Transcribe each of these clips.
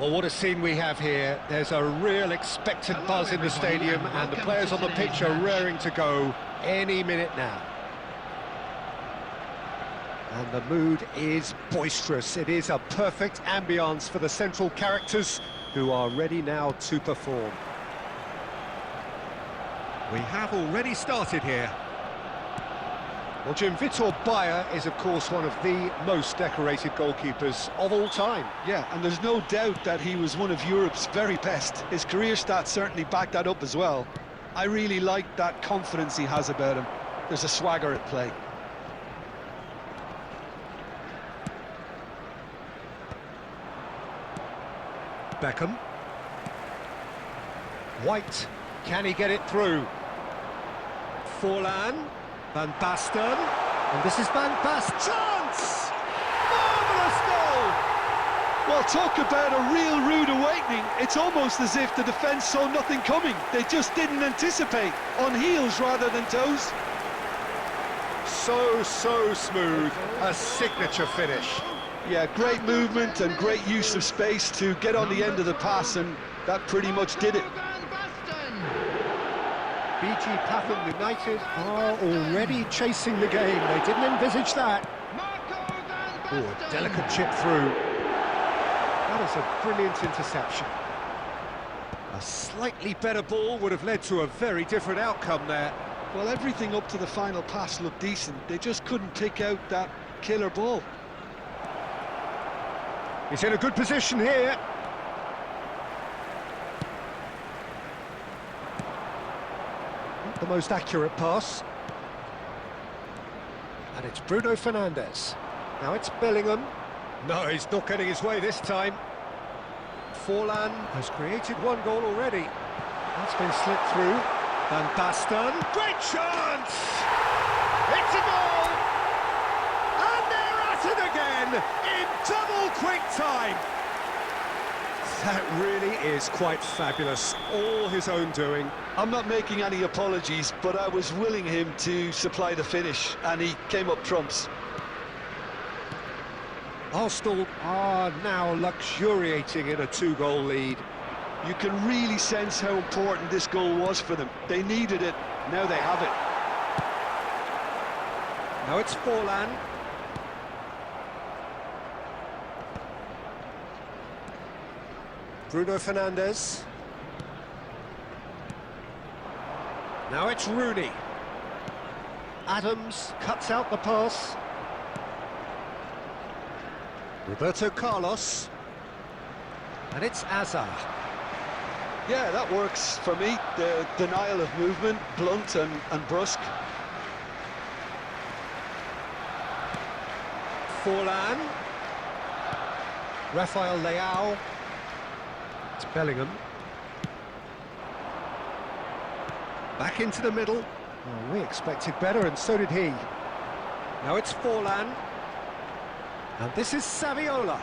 Well, what a scene we have here. There's a real expectant buzz in the stadium, and the players on the pitch are raring to go any minute now. And the mood is boisterous. It is a perfect ambience for the central characters who are ready now to perform. We have already started here. Well, Jim, Vitor Bayer is, of course, one of the most decorated goalkeepers of all time. Yeah, and there's no doubt that he was one of Europe's very best. His career stats certainly back that up as well. I really like that confidence he has about him. There's a swagger at play. Beckham. White, can he get it through? Forlan, Van Basten, and this is Van Basten. Chance! Marvellous goal! Well, talk about a real rude awakening. It's almost as if the defence saw nothing coming. They just didn't anticipate, on heels rather than toes. So smooth, a signature finish. Yeah, great movement and great use of space to get on the end of the pass, and that pretty much did it. BG Pathum United are already chasing the game. They didn't envisage that. Oh, a delicate chip through. That is a brilliant interception. A slightly better ball would have led to a very different outcome there. Well, everything up to the final pass looked decent. They just couldn't pick out that killer ball. He's in a good position here. Not the most accurate pass. And it's Bruno Fernandes. Now it's Bellingham. No, he's not getting his way this time. Forlan has created one goal already. That's been slipped through. Van Basten. Great chance! It's a goal! And they're at it again in double quick time. That really is quite fabulous. All his own doing. I'm not making any apologies, but I was willing him to supply the finish, and he came up trumps. Arsenal are now luxuriating in a two-goal lead. You can really sense how important this goal was for them. They needed it, now they have it. Now it's Forlan. Bruno Fernandes. Now it's Rooney. Adams cuts out the pass. Roberto Carlos. And it's Azar. Yeah, that works for me. The denial of movement, blunt and brusque. Forlan. Rafael Leao. It's Bellingham. Back into the middle. Oh, we expected better, and so did he. Now it's Forlan. And this is Saviola.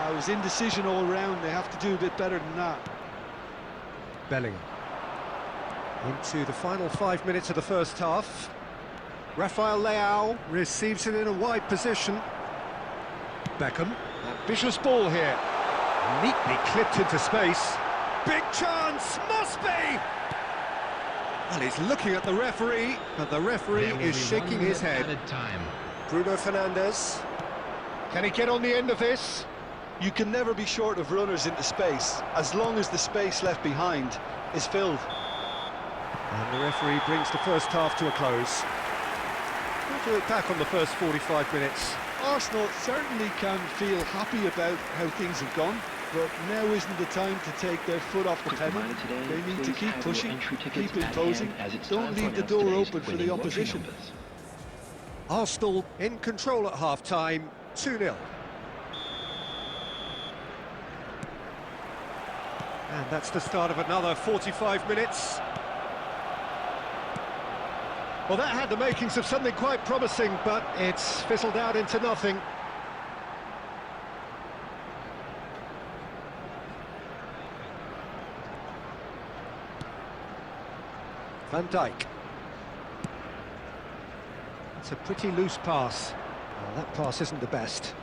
It was indecision all round. They have to do a bit better than that. Bellingham. Into the final 5 minutes of the first half. Rafael Leao receives it in a wide position. Beckham. Ambitious ball here. Neatly clipped into space. Big chance! Must be! Well, he's looking at the referee, and the referee is shaking his head. Bruno Fernandes. Can he get on the end of this? You can never be short of runners into space, as long as the space left behind is filled. And the referee brings the first half to a close. We'll do it back on the first 45 minutes. Arsenal certainly can feel happy about how things have gone, but now isn't the time to take their foot off the pedal. They need to keep pushing, keep imposing, don't leave the door open for the opposition. Arsenal in control at half-time, 2-0. And that's the start of another 45 minutes. Well, that had the makings of something quite promising, but it's fizzled out into nothing. Van Dijk. It's a pretty loose pass. Well, that pass isn't the best.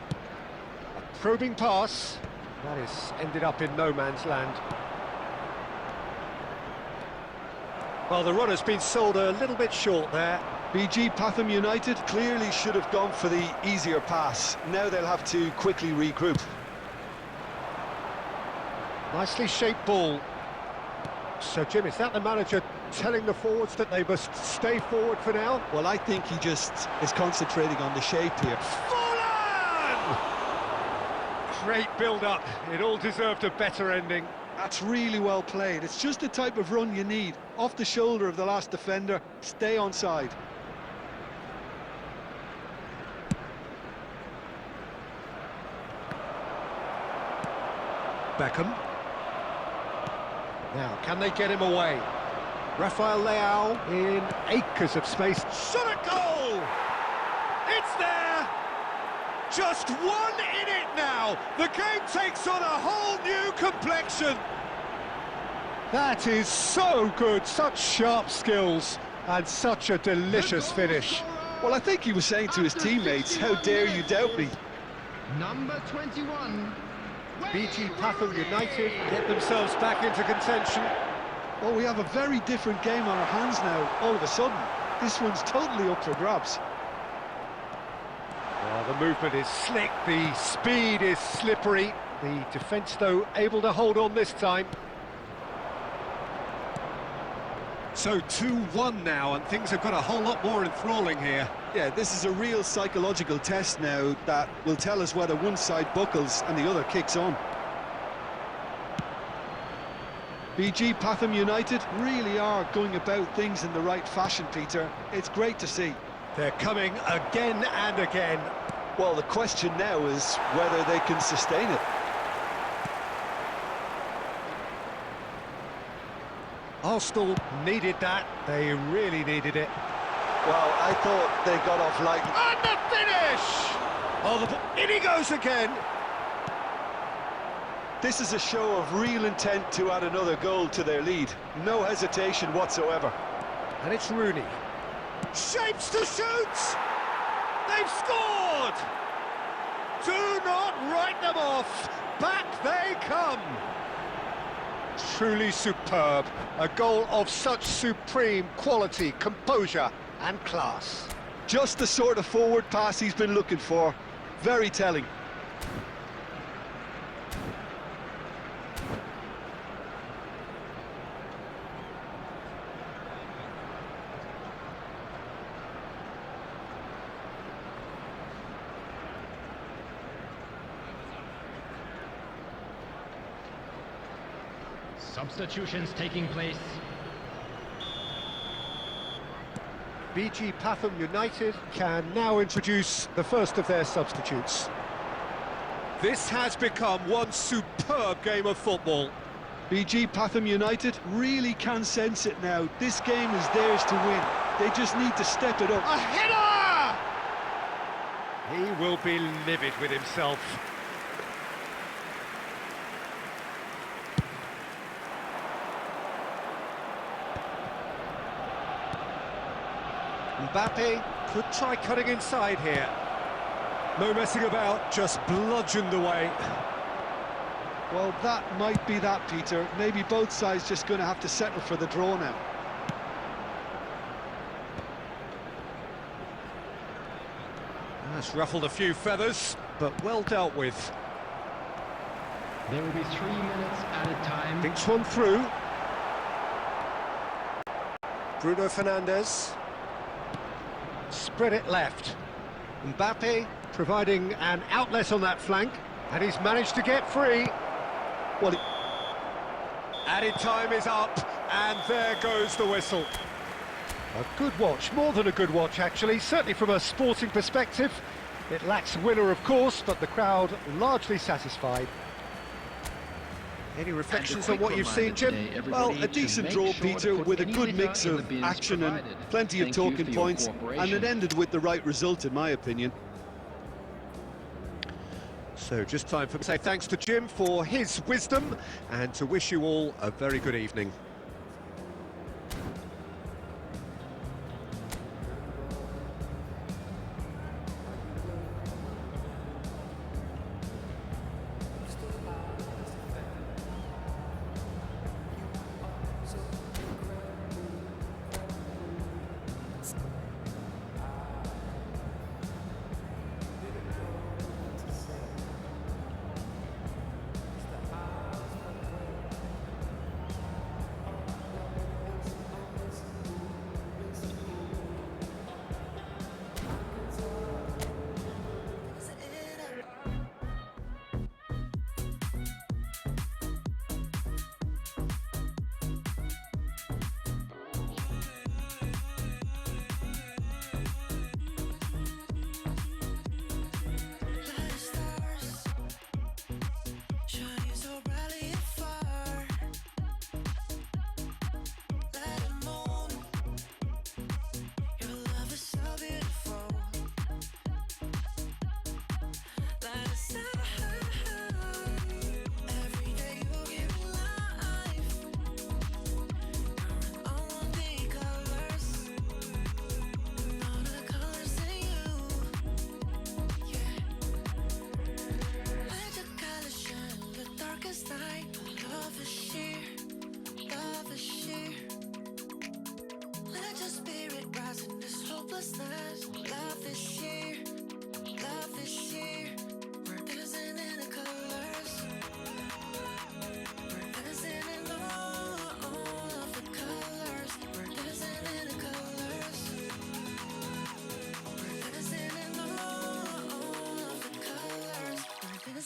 A probing pass. That is ended up in no man's land. Well, the run has been sold a little bit short there. BG Pathum United clearly should have gone for the easier pass. Now they'll have to quickly regroup. Nicely shaped ball. So, Jim, is that the manager telling the forwards that they must stay forward for now? Well, I think he just is concentrating on the shape here. Fallen! Great build-up. It all deserved a better ending. That's really well played. It's just the type of run you need. Off the shoulder of the last defender, stay onside. Beckham. Now, can they get him away? Rafael Leao in acres of space. Shot at goal! It's there! Just one in it now! The game takes on a whole new complexion! That is so good, such sharp skills, and such a delicious finish. Well, I think he was saying to his teammates, how dare you doubt me? Number 21. BG Pathum United get themselves back into contention. Well, we have a very different game on our hands now, all of a sudden. This one's totally up for grabs. Well, the movement is slick, the speed is slippery. The defence, though, able to hold on this time. So 2-1 now, and things have got a whole lot more enthralling here. Yeah, this is a real psychological test now that will tell us whether one side buckles and the other kicks on. BG Pathum United really are going about things in the right fashion, Peter. It's great to see. They're coming again and again. Well, the question now is whether they can sustain it. Arsenal needed that. They really needed it. Well, I thought they got off light. And the finish! Oh, in he goes again. This is a show of real intent to add another goal to their lead. No hesitation whatsoever. And it's Rooney. Shapes to shoot! They've scored! Do not write them off. Back they come. Truly superb. A goal of such supreme quality, composure and class. Just the sort of forward pass he's been looking for. Very telling. Substitutions taking place. BG Pathum United can now introduce the first of their substitutes. This has become one superb game of football. BG Pathum United really can sense it now. This game is theirs to win. They just need to step it up. A header! He will be livid with himself. Mbappe could try cutting inside here. No messing about, just bludgeoned away. Well, that might be that, Peter. Maybe both sides just going to have to settle for the draw now. That's ruffled a few feathers, but well dealt with. There will be 3 minutes at a time. Thinks one through. Bruno Fernandes. Spread it left. Mbappe providing an outlet on that flank, and he's managed to get free. Well, Added time is up, and there goes the whistle. A good watch, more than a good watch actually, certainly from a sporting perspective. It lacks winner, of course, but the crowd largely satisfied. Any reflections on what you've seen, Jim? well, a decent draw, Peter, with a good mix of action and plenty of talking points, and it ended with the right result, in my opinion. So just time for me to say thanks to Jim for his wisdom, and to wish you all a very good evening.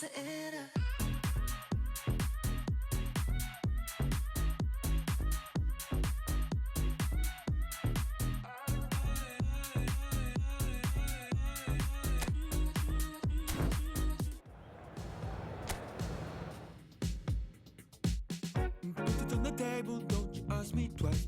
was in her. Put it on the table, don't you ask me twice.